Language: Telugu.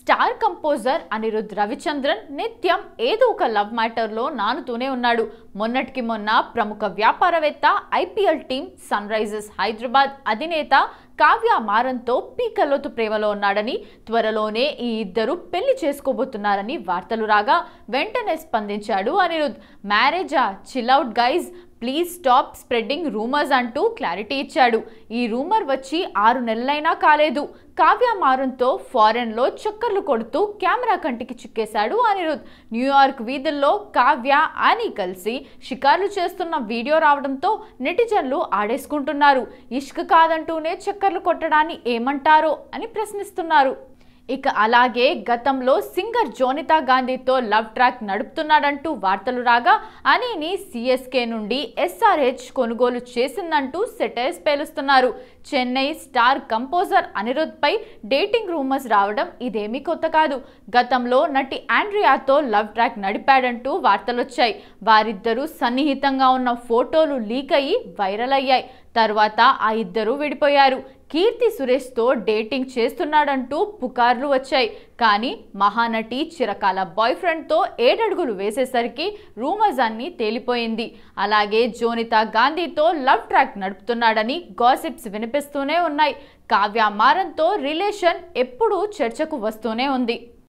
స్టార్ కంపోజర్ అనిరుద్ రవిచంద్రన్ నిత్యం ఏదో ఒక లవ్ మ్యాటర్లో నానుతూనే ఉన్నాడు. మొన్నటికి మొన్న ప్రముఖ వ్యాపారవేత్త IPL team Sunrisers Hyderabad అధినేత కావ్య మారన్తో పీకల్లోతు ప్రేమలో ఉన్నాడని, త్వరలోనే ఈ ఇద్దరు పెళ్లి చేసుకోబోతున్నారని వార్తలు రాగా వెంటనే స్పందించాడు అనిరుద్. మ్యారేజా, chill out guys, please stop spreading rumours అంటూ క్లారిటీ ఇచ్చాడు. ఈ రూమర్ వచ్చి 6 నెలలైనా కాలేదు. కావ్య మారన్తో ఫారెన్లో చక్కర్లు కొడుతూ కెమెరా కంటికి చిక్కేశాడు అనిరుద్. న్యూయార్క్ వీధుల్లో కావ్య, ఆనీ కలిసి షికార్లు చేస్తున్న వీడియో రావడంతో నెటిజన్లు ఆడేసుకుంటున్నారు. ఇష్క్ కాదంటూనే చక్కర్లు కొట్టడాన్ని ఏమంటారో అని ప్రశ్నిస్తున్నారు. ఇక అలాగే గతంలో సింగర్ జోనితా గాంధీతో లవ్ ట్రాక్ నడుపుతున్నాడంటూ వార్తలు రాగా అనీని సిఎస్కే నుండి ఎస్ఆర్హెచ్ కొనుగోలు చేసిందంటూ సెటైర్స్ పేలుస్తున్నారు. చెన్నై స్టార్ కంపోజర్ అనిరుద్ పై డేటింగ్ రూమర్స్ రావడం ఇదేమీ కొత్త కాదు. గతంలో నటి ఆండ్రియాతో లవ్ ట్రాక్ నడిపాడంటూ వార్తలొచ్చాయి. వారిద్దరూ సన్నిహితంగా ఉన్న ఫోటోలు లీక్ అయ్యి వైరల్ అయ్యాయి. తర్వాత ఆ ఇద్దరు విడిపోయారు. కీర్తి సురేష్తో డేటింగ్ చేస్తున్నాడంటూ పుకార్లు వచ్చాయి. కానీ మహానటి చిరకాల బాయ్ ఫ్రెండ్తో 7 అడుగులు వేసేసరికి రూమర్స్ అన్నీ తేలిపోయింది. అలాగే జోనితా గాంధీతో లవ్ ట్రాక్ నడుపుతున్నాడని గాసిప్స్ వినిపిస్తూనే ఉన్నాయి. కావ్య మారన్తో రిలేషన్ ఎప్పుడూ చర్చకు వస్తూనే ఉంది.